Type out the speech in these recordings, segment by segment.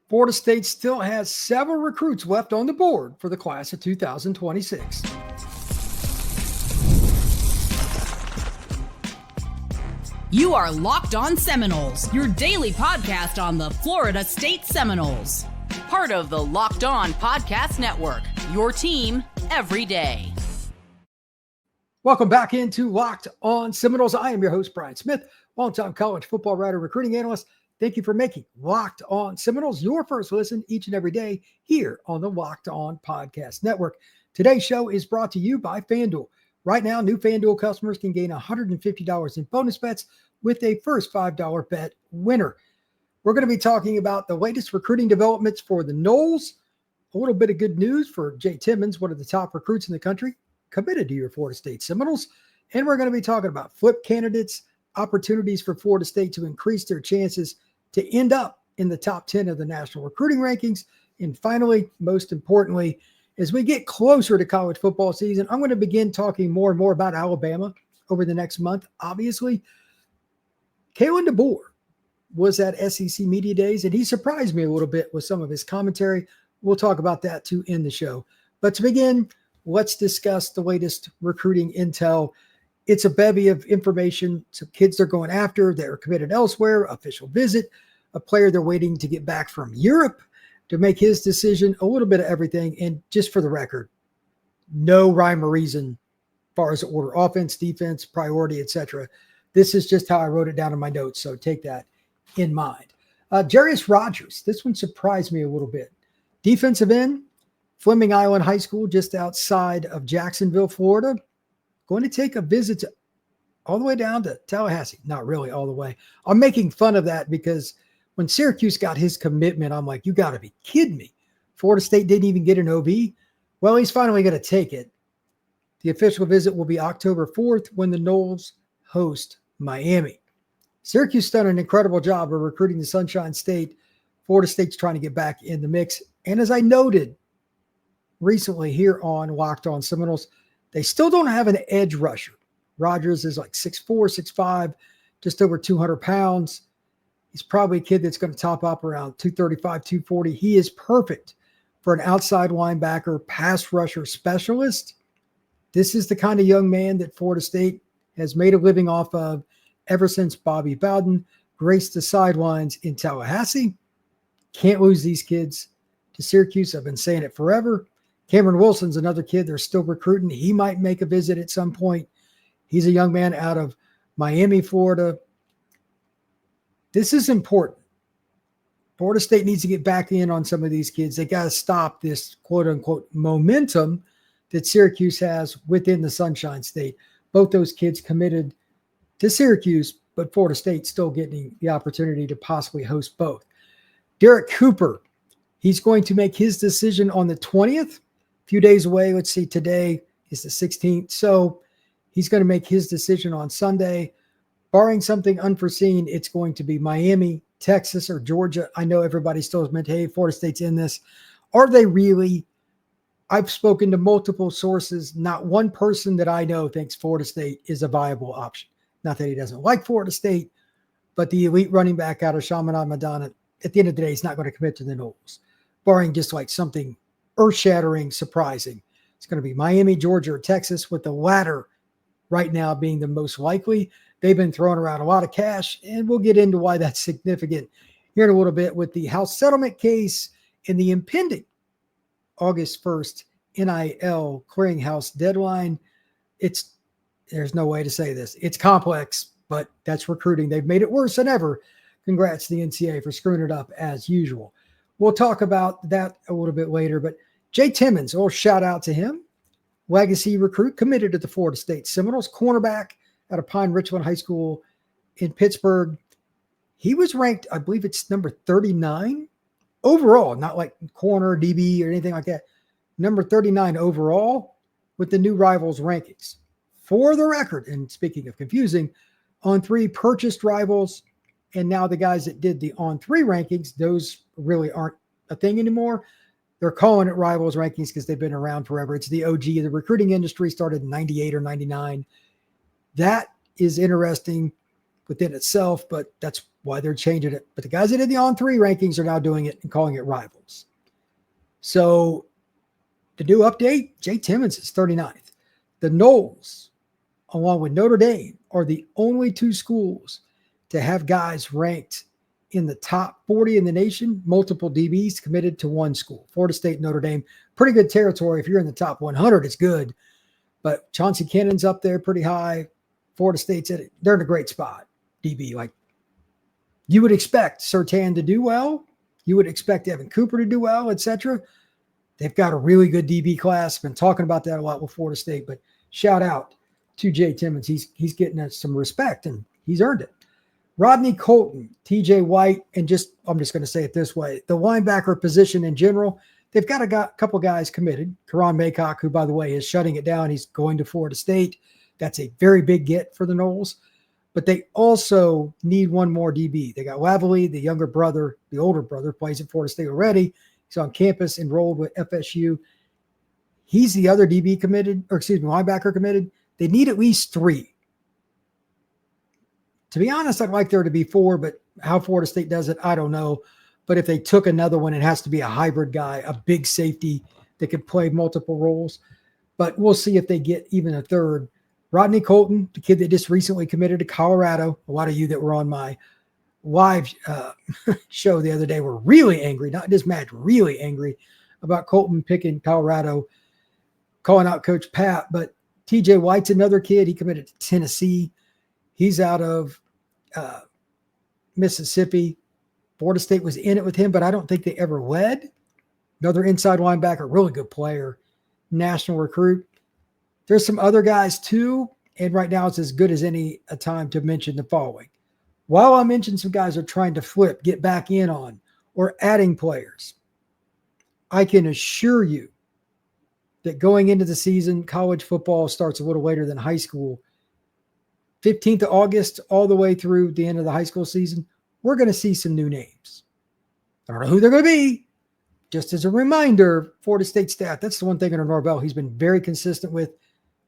Florida State still has several recruits left on the board for the class of 2026. You are Locked On Seminoles, your daily podcast on the Florida State Seminoles. Part of the Locked On Podcast Network, your team every day. Welcome back into Locked On Seminoles. I am your host, Brian Smith, longtime college football writer, recruiting analyst. Thank you for making Locked On Seminoles your first listen each and every day here on the Locked On Podcast Network. Today's show is brought to you by FanDuel. Right now, new FanDuel customers can gain $150 in bonus bets with a first $5 bet winner. We're going to be talking about the latest recruiting developments for the Noles, a little bit of good news for Jay Timmons, one of the top recruits in the country, committed to your Florida State Seminoles, and we're going to be talking about flip candidates, opportunities for Florida State to increase their chances to end up in the top 10 of the national recruiting rankings. And finally, most importantly, as we get closer to college football season, I'm going to begin talking more and more about Alabama over the next month. Obviously, Kalen DeBoer was at SEC Media Days, and he surprised me a little bit with some of his commentary. We'll talk about that to end the show. But to begin, let's discuss the latest recruiting intel. It's a bevy of information. Some kids they're going after, they're committed elsewhere, official visit, a player they're waiting to get back from Europe to make his decision, a little bit of everything. And just for the record, no rhyme or reason as far as order, offense, defense, priority, etc. This is just how I wrote it down in my notes, so take that in mind. Jarius Rogers, this one surprised me a little bit. Defensive end, Fleming Island High School, just outside of Jacksonville, Florida. Going to take a visit all the way down to Tallahassee. Not really all the way. I'm making fun of that because when Syracuse got his commitment, I'm like, you got to be kidding me. Florida State didn't even get an OV. Well, he's finally going to take it. The official visit will be October 4th when the Noles host Miami. Syracuse done an incredible job of recruiting the Sunshine State. Florida State's trying to get back in the mix. And as I noted recently here on Locked On Seminoles, they still don't have an edge rusher. Rogers is like 6'4", 6'5", just over 200 pounds. He's probably a kid that's going to top up around 235, 240. He is perfect for an outside linebacker, pass rusher specialist. This is the kind of young man that Florida State has made a living off of ever since Bobby Bowden graced the sidelines in Tallahassee. Can't lose these kids to Syracuse. I've been saying it forever. Cameron Wilson's another kid they're still recruiting. He might make a visit at some point. He's a young man out of Miami, Florida. This is important. Florida State needs to get back in on some of these kids. They got to stop this quote-unquote momentum that Syracuse has within the Sunshine State. Both those kids committed to Syracuse, but Florida State still getting the opportunity to possibly host both. Derek Cooper, he's going to make his decision on the 20th, a few days away. Let's see, today is the 16th. So he's going to make his decision on Sunday. Barring something unforeseen, it's going to be Miami, Texas, or Georgia. I know everybody still has meant, hey, Florida State's in this. Are they really? I've spoken to multiple sources. Not one person that I know thinks Florida State is a viable option. Not that he doesn't like Florida State, but the elite running back out of Chaminade Madonna, at the end of the day, he's not going to commit to the Noles, barring just like something earth-shattering, surprising. It's going to be Miami, Georgia, or Texas, with the latter right now being the most likely. They've been throwing around a lot of cash, and we'll get into why that's significant here in a little bit with the House settlement case and the impending August 1st NIL clearinghouse deadline. There's no way to say this. It's complex, but that's recruiting. They've made it worse than ever. Congrats to the NCAA for screwing it up as usual. We'll talk about that a little bit later, but Jay Timmons, a little shout out to him. Legacy recruit committed to the Florida State Seminoles, cornerback out of Pine Richland High School in Pittsburgh. He was ranked, I believe it's number 39 overall, not like corner, DB, or anything like that. Number 39 overall with the new Rivals rankings. For the record, and speaking of confusing, on 3 purchased Rivals, and now the guys that did the on 3 rankings, those really aren't a thing anymore. They're calling it Rivals rankings because they've been around forever. It's the OG. The recruiting industry started in 98 or 99. That is interesting within itself, but that's why they're changing it. But the guys that did the on-3 rankings are now doing it and calling it rivals. So the new update, Jay Timmons is 39th. The Noles, along with Notre Dame, are the only two schools to have guys ranked in the top 40 in the nation, multiple DBs committed to one school. Florida State, Notre Dame, pretty good territory. If you're in the top 100, it's good. But Chauncey Cannon's up there pretty high. Florida State's they're in a great spot. DB, like you would expect Surtain to do well. You would expect Evan Cooper to do well, etc. They've got a really good DB class. Been talking about that a lot with Florida State, but shout out to Jay Timmons. He's getting us some respect, and he's earned it. Rodney Colton, TJ White, and I'm just going to say it this way, the linebacker position in general, they've got a couple guys committed. Karan Maycock, who, by the way, is shutting it down. He's going to Florida State. That's a very big get for the Noles. But they also need one more DB. They got Lavely, the older brother, plays at Florida State already. He's on campus, enrolled with FSU. He's the other linebacker committed. They need at least 3. To be honest, I'd like there to be 4, but how Florida State does it, I don't know. But if they took another one, it has to be a hybrid guy, a big safety that could play multiple roles. But we'll see if they get even a third. Rodney Colton, the kid that just recently committed to Colorado. A lot of you that were on my live show the other day were really angry, not just mad, really angry about Colton picking Colorado, calling out Coach Pat. But TJ White's another kid. He committed to Tennessee. He's out of Mississippi. Florida State was in it with him, but I don't think they ever led. Another inside linebacker, really good player, national recruit. There's some other guys too, and right now it's as good as any a time to mention the following. While I mentioned some guys are trying to flip, get back in on, or adding players, I can assure you that going into the season, college football starts a little later than high school. 15th of August all the way through the end of the high school season, we're going to see some new names. I don't know who they're going to be. Just as a reminder, Florida State staff, that's the one thing under Norvell he's been very consistent with.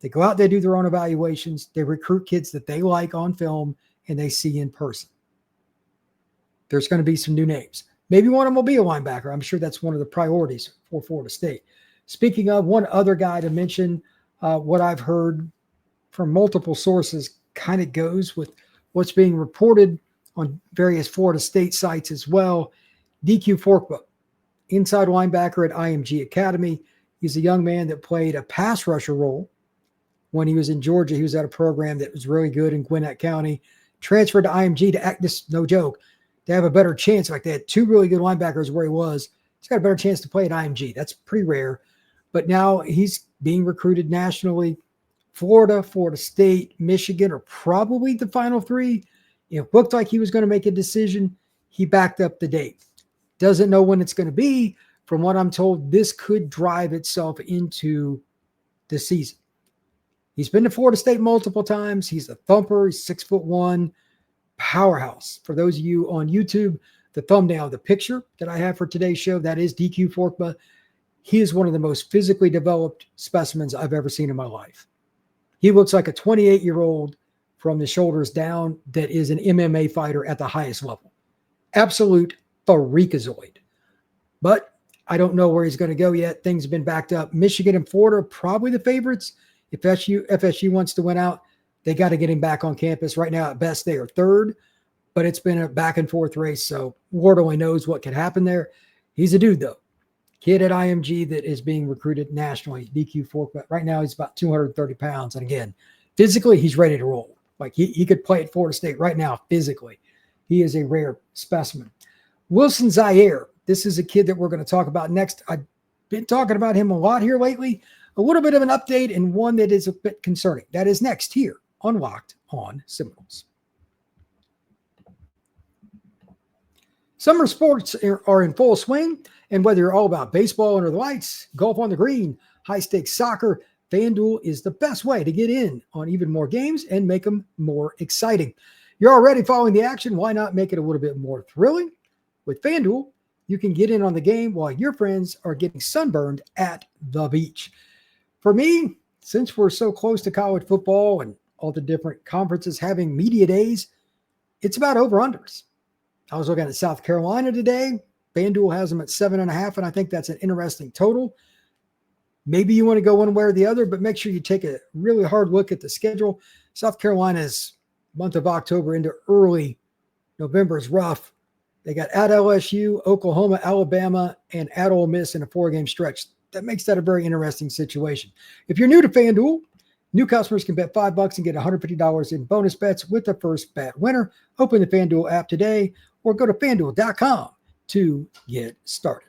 They go out, they do their own evaluations, they recruit kids that they like on film, and they see in person. There's going to be some new names. Maybe one of them will be a linebacker. I'm sure that's one of the priorities for Florida State. Speaking of, one other guy to mention, what I've heard from multiple sources kind of goes with what's being reported on various Florida State sites as well. DQ Forkba, inside linebacker at IMG Academy. He's a young man that played a pass rusher role when he was in Georgia. He was at a program that was really good in Gwinnett County, transferred to IMG to act, this no joke, to have a better chance. Like they had 2 really good linebackers where he was. He's got a better chance to play at IMG. That's pretty rare. But now he's being recruited nationally. Florida, Florida State, Michigan are probably the final 3. It looked like he was going to make a decision. He backed up the date. Doesn't know when it's going to be. From what I'm told, this could drive itself into the season. He's been to Florida State multiple times. He's a thumper. He's 6'1", powerhouse. For those of you on YouTube, the thumbnail, the picture that I have for today's show, that is DQ Forkba. He is one of the most physically developed specimens I've ever seen in my life. He looks like a 28-year-old from the shoulders down that is an MMA fighter at the highest level. Absolute freakazoid. But I don't know where he's going to go yet. Things have been backed up. Michigan and Florida are probably the favorites. If FSU wants to win out, they got to get him back on campus. Right now, at best, they are 3rd, but it's been a back-and-forth race, so Ward only knows what could happen there. He's a dude, though. Kid at IMG that is being recruited nationally, DQ Forkba. Right now, he's about 230 pounds. And again, physically, he's ready to roll. Like he could play at Florida State right now physically. He is a rare specimen. Wilson Zaire. This is a kid that we're going to talk about next. I've been talking about him a lot here lately. A little bit of an update and one that is a bit concerning. That is next here on Locked on Seminoles. Summer sports are in full swing, and whether you're all about baseball under the lights, golf on the green, high-stakes soccer, FanDuel is the best way to get in on even more games and make them more exciting. You're already following the action. Why not make it a little bit more thrilling? With FanDuel, you can get in on the game while your friends are getting sunburned at the beach. For me, since we're so close to college football and all the different conferences having media days, it's about over-unders. I was looking at South Carolina today. FanDuel has them at 7.5, and I think that's an interesting total. Maybe you want to go one way or the other, but make sure you take a really hard look at the schedule. South Carolina's month of October into early November is rough. They got at LSU, Oklahoma, Alabama, and at Ole Miss in a 4-game stretch. That makes that a very interesting situation. If you're new to FanDuel, new customers can bet $5 and get $150 in bonus bets with the first bet winner. Open the FanDuel app today or go to FanDuel.com to get started.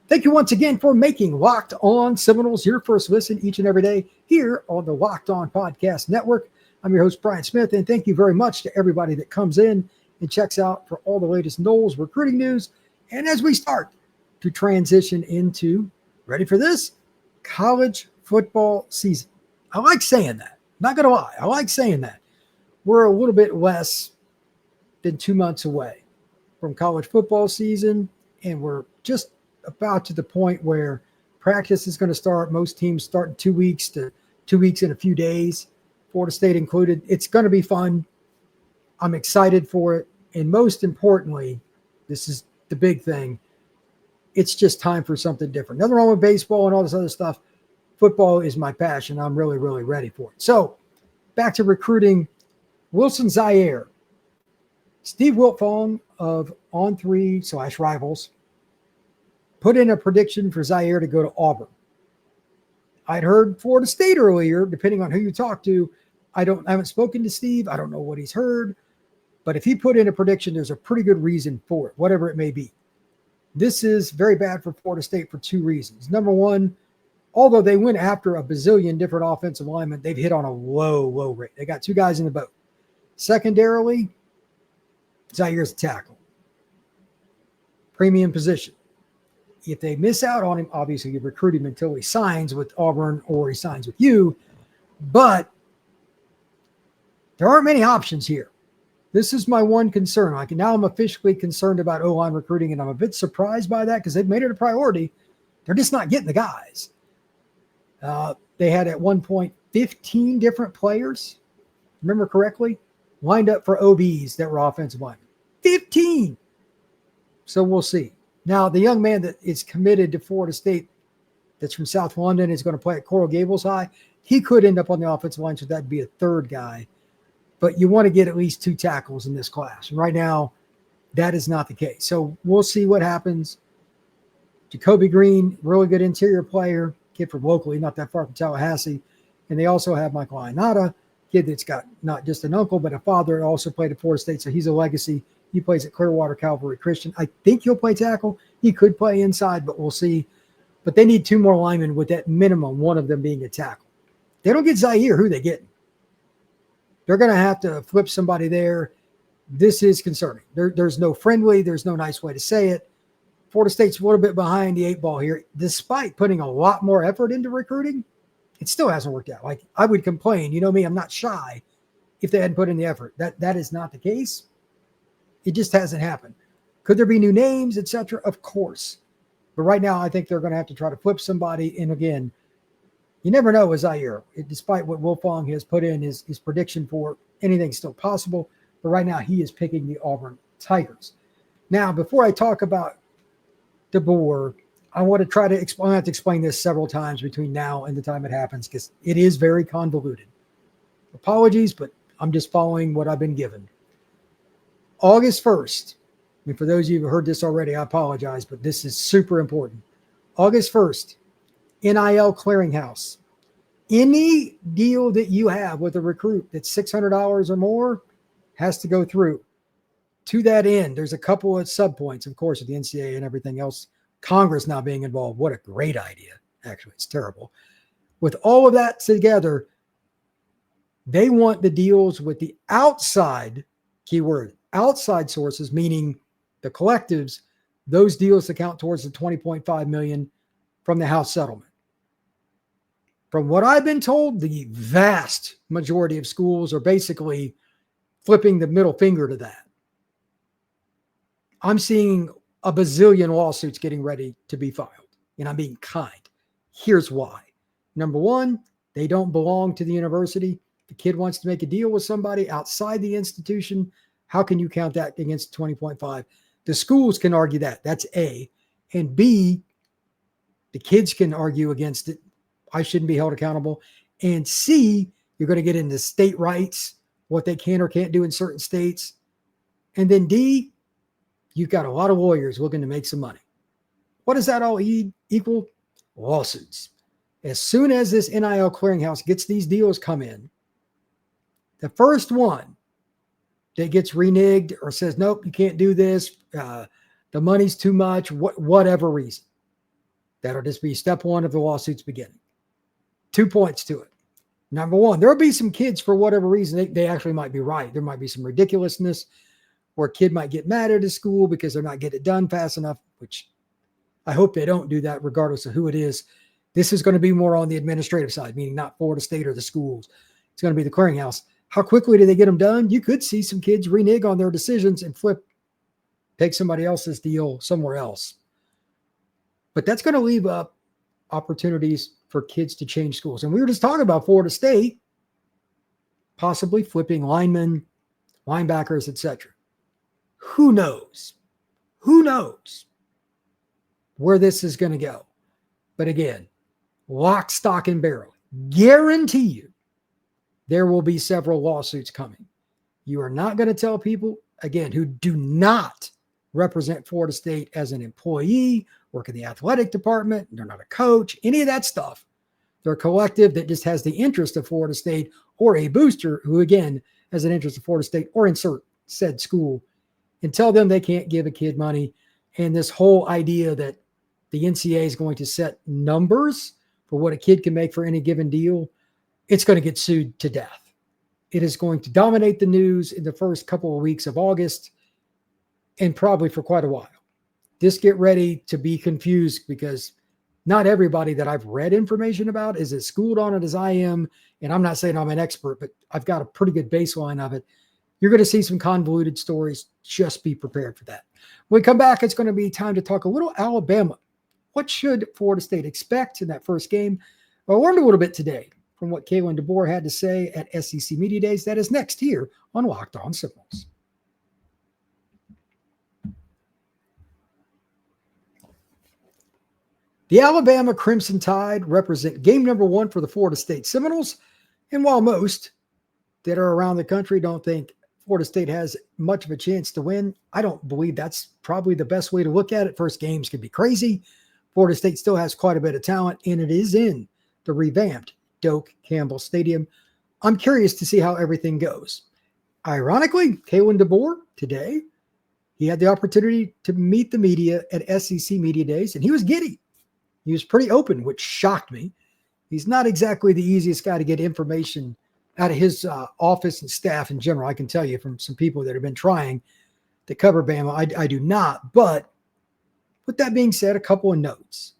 Thank you once again for making Locked On Seminoles your first listen each and every day here on the Locked On Podcast Network. I'm your host, Brian Smith, and thank you very much to everybody that comes in and checks out for all the latest Noles recruiting news. And as we start to transition into, ready for this, college football season. I like saying that. Not going to lie. I like saying that. We're a little bit less than 2 months away from college football season, and we're just about to the point where practice is going to start. Most teams start in 2 weeks to 2 weeks in a few days, Florida State included. It's going to be fun. I'm excited for it. And most importantly, this is the big thing. It's just time for something different. Nothing wrong with baseball and all this other stuff. Football is my passion. I'm really, really ready for it. So back to recruiting. Wilson Zaire. Steve Wiltfong of On3/Rivals put in a prediction for Zaire to go to Auburn. I'd heard Florida State earlier, depending on who you talk to. I haven't spoken to Steve. I don't know what he's heard. But if he put in a prediction, there's a pretty good reason for it, whatever it may be. This is very bad for Florida State for 2 reasons. Number one, although they went after a bazillion different offensive linemen, they've hit on a low rate. They got 2 guys in the boat. Secondarily, Zaire's a tackle. Premium position. If they miss out on him, obviously you recruit him until he signs with Auburn or he signs with you. But there aren't many options here. This is my one concern. Like now I'm officially concerned about O-line recruiting, and I'm a bit surprised by that because they've made it a priority. They're just not getting the guys. They had at one point 15 different players, remember correctly, lined up for OBs that were offensive linemen. 15! So we'll see. Now, the young man that is committed to Florida State that's from South London is going to play at Coral Gables High. He could end up on the offensive line, so that'd be a 3rd guy. But you want to get at least 2 tackles in this class. And right now, that is not the case. So we'll see what happens. Jacoby Green, really good interior player, kid from locally, not that far from Tallahassee. And they also have Michael Ionata, kid that's got not just an uncle, but a father that also played at Florida State, so he's a legacy. He plays at Clearwater Calvary Christian. I think he'll play tackle. He could play inside, but we'll see. But they need 2 more linemen with that minimum, one of them being a tackle. They don't get Zaire, who they getting? They're going to have to flip somebody there. This is concerning. There's no friendly, there's no nice way to say it. Florida State's a little bit behind the 8 ball here. Despite putting a lot more effort into recruiting, it still hasn't worked out. Like I would complain, you know me, I'm not shy if they hadn't put in the effort. That is not the case. It just hasn't happened. Could there be new names, etc.? Of course. But right now, I think they're going to have to try to flip somebody. And again, you never know with Zaire. Despite what Wilfong has put in his prediction for, anything's still possible. But right now, he is picking the Auburn Tigers. Now, before I talk about DeBoer, I want to try to explain. I have to explain this several times between now and the time it happens because it is very convoluted. Apologies, but I'm just following what I've been given. August 1st, and for those of you who heard this already, I apologize, but this is super important. August 1st, NIL Clearinghouse. Any deal that you have with a recruit that's $600 or more has to go through. To that end, there's a couple of subpoints, of course, with the NCAA and everything else. Congress now being involved. What a great idea. Actually, it's terrible. With all of that together, they want the deals with the outside, keyword, outside sources, meaning the collectives, those deals to count towards the $20.5 million from the House settlement. From what I've been told, the vast majority of schools are basically flipping the middle finger to that. I'm seeing a bazillion lawsuits getting ready to be filed, and I'm being kind. Here's why. Number one, they don't belong to the university. If the kid wants to make a deal with somebody outside the institution, how can you count that against 20.5? The schools can argue that. That's A. And B, the kids can argue against it. I shouldn't be held accountable. And C, you're going to get into state rights, what they can or can't do in certain states. And then D, you've got a lot of lawyers looking to make some money. What does that all equal? Lawsuits. As soon as this NIL clearinghouse gets these deals come in, the first one that gets reneged or says, nope, you can't do this, the money's too much, whatever reason, that'll just be step one of the lawsuits beginning. 2 points to it. Number one, there'll be some kids for whatever reason, they actually might be right. There might be some ridiculousness where a kid might get mad at his school because they're not getting it done fast enough, which I hope they don't do that regardless of who it is. This is going to be more on the administrative side, meaning not Florida State or the schools. It's going to be the clearinghouse. How quickly do they get them done? You could see some kids renege on their decisions and take somebody else's deal somewhere else. But that's going to leave up opportunities for kids to change schools. And we were just talking about Florida State possibly flipping linemen, linebackers, etc. Who knows? Who knows where this is going to go? But again, lock, stock, and barrel. Guarantee you there will be several lawsuits coming. You are not going to tell people, again, who do not represent Florida State as an employee, work in the athletic department, they're not a coach, any of that stuff. They're a collective that just has the interest of Florida State, or a booster who, again, has an interest of Florida State, or insert said school, and tell them they can't give a kid money. And this whole idea that the NCAA is going to set numbers for what a kid can make for any given deal, it's going to get sued to death. It is going to dominate the news in the first couple of weeks of August and probably for quite a while. Just get ready to be confused, because not everybody that I've read information about is as schooled on it as I am. And I'm not saying I'm an expert, but I've got a pretty good baseline of it. You're going to see some convoluted stories. Just be prepared for that. When we come back, it's going to be time to talk a little Alabama. What should Florida State expect in that first game? I learned a little bit today from what Kalen DeBoer had to say at SEC Media Days. That is next here on Locked On Seminoles. The Alabama Crimson Tide represent game number one for the Florida State Seminoles. And while most that are around the country don't think Florida State has much of a chance to win, I don't believe that's probably the best way to look at it. First games can be crazy. Florida State still has quite a bit of talent, and it is in the revamped Doak Campbell Stadium. I'm curious to see how everything goes. Ironically, Kalen DeBoer today, he had the opportunity to meet the media at SEC Media Days, and he was giddy. He was pretty open, which shocked me. He's not exactly the easiest guy to get information out of his office and staff in general. I can tell you from some people that have been trying to cover Bama. I do not. But with that being said, a couple of notes.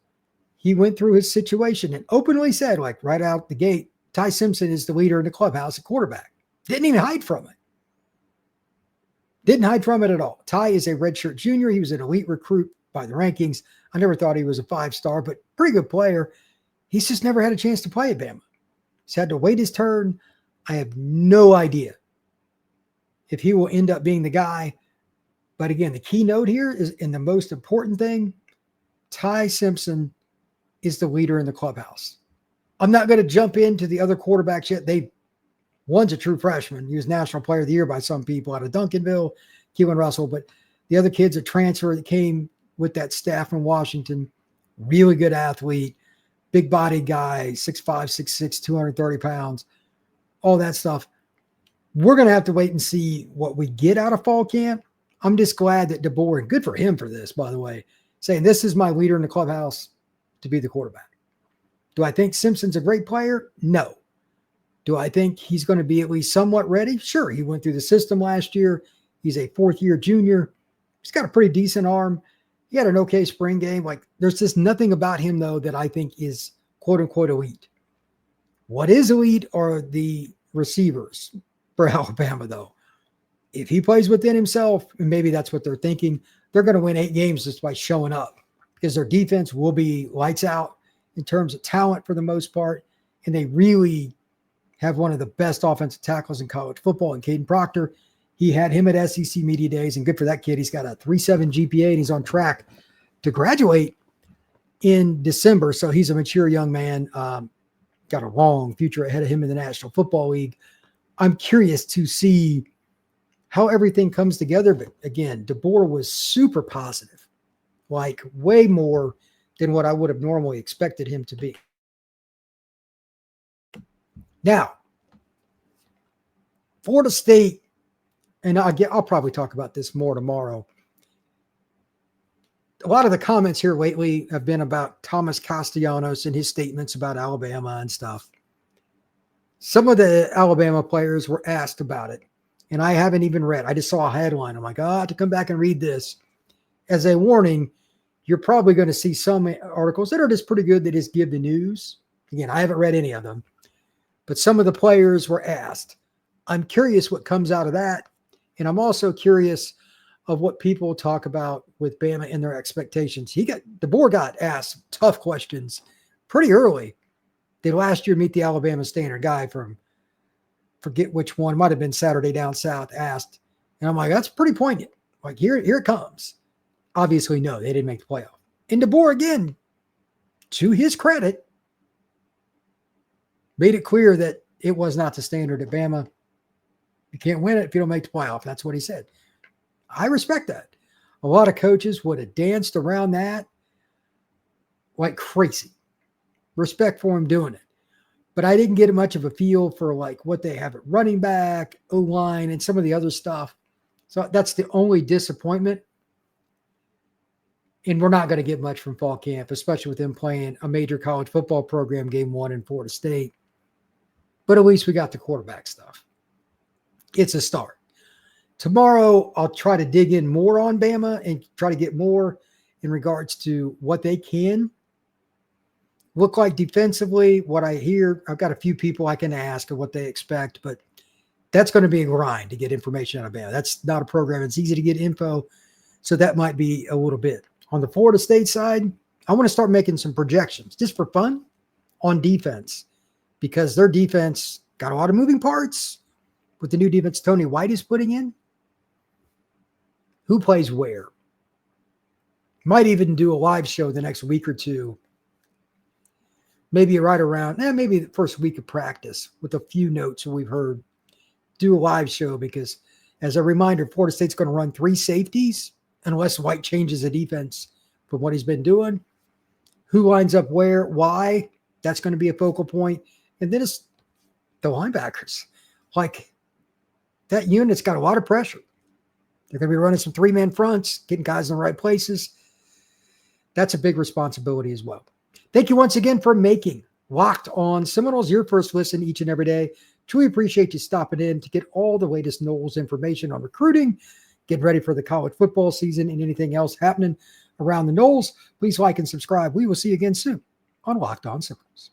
He went through his situation and openly said, like right out the gate, Ty Simpson is the leader in the clubhouse at quarterback. Didn't even hide from it. Didn't hide from it at all. Ty is a redshirt junior. He was an elite recruit by the rankings. I never thought he was a 5-star, but pretty good player. He's just never had a chance to play at Bama. He's had to wait his turn. I have no idea if he will end up being the guy. But again, the keynote here is, and the most important thing, Ty Simpson is the leader in the clubhouse. I'm not going to jump into the other quarterbacks yet. One's a true freshman. He was National Player of the Year by some people out of Duncanville, Keelan Russell. But the other kid's a transfer that came with that staff from Washington. Really good athlete, big body guy, 6'5", 6'6", 230 pounds, all that stuff. We're going to have to wait and see what we get out of fall camp. I'm just glad that DeBoer, and good for him for this, by the way, saying this is my leader in the clubhouse to be the quarterback. Do I think Simpson's a great player? No. Do I think he's going to be at least somewhat ready? Sure. He went through the system last year. He's a fourth-year junior. He's got a pretty decent arm. He had an okay spring game. Like, there's just nothing about him, though, that I think is quote-unquote elite. What is elite are the receivers for Alabama, though. If he plays within himself, and maybe that's what they're thinking, they're going to win 8 games just by showing up, because their defense will be lights out in terms of talent for the most part, and they really have one of the best offensive tackles in college football in Caden Proctor. He had him at SEC Media Days, and good for that kid. He's got a 3.7 GPA, and he's on track to graduate in December. So he's a mature young man, got a long future ahead of him in the National Football League. I'm curious to see how everything comes together. But again, DeBoer was super positive, like way more than what I would have normally expected him to be. Now, Florida State, and I'll probably talk about this more tomorrow. A lot of the comments here lately have been about Thomas Castellanos and his statements about Alabama and stuff. Some of the Alabama players were asked about it, and I haven't even read. I just saw a headline. I'm like, I have to come back and read this. As a warning, you're probably going to see some articles that are just pretty good that just give the news. Again, I haven't read any of them, but some of the players were asked. I'm curious what comes out of that, and I'm also curious of what people talk about with Bama and their expectations. DeBoer got asked tough questions pretty early. Did last year meet the Alabama standard? Guy from, forget which one, might have been Saturday Down South, asked. And I'm like, that's pretty poignant. Like, here it comes. Obviously, no, they didn't make the playoff. And DeBoer, again, to his credit, made it clear that it was not the standard at Bama. You can't win it if you don't make the playoff. That's what he said. I respect that. A lot of coaches would have danced around that like crazy. Respect for him doing it. But I didn't get much of a feel for like what they have at running back, O-line, and some of the other stuff. So that's the only disappointment. And we're not going to get much from fall camp, especially with them playing a major college football program game 1 in Florida State. But at least we got the quarterback stuff. It's a start. Tomorrow, I'll try to dig in more on Bama and try to get more in regards to what they can look like defensively, what I hear. I've got a few people I can ask of what they expect, but that's going to be a grind to get information out of Bama. That's not a program. It's easy to get info, so that might be a little bit. On the Florida State side, I want to start making some projections just for fun on defense because their defense got a lot of moving parts with the new defense Tony White is putting in. Who plays where? Might even do a live show the next week or two. Maybe right around, maybe the first week of practice with a few notes that we've heard. Do a live show because, as a reminder, Florida State's going to run 3 safeties unless White changes the defense from what he's been doing. Who lines up where, why? That's going to be a focal point. And then it's the linebackers. Like, that unit's got a lot of pressure. They're going to be running some 3-man fronts, getting guys in the right places. That's a big responsibility as well. Thank you once again for making Locked On Seminoles your first listen each and every day. Truly appreciate you stopping in to get all the latest Noles information on recruiting, get ready for the college football season, and anything else happening around the Noles. Please like and subscribe. We will see you again soon on Locked On Seminoles.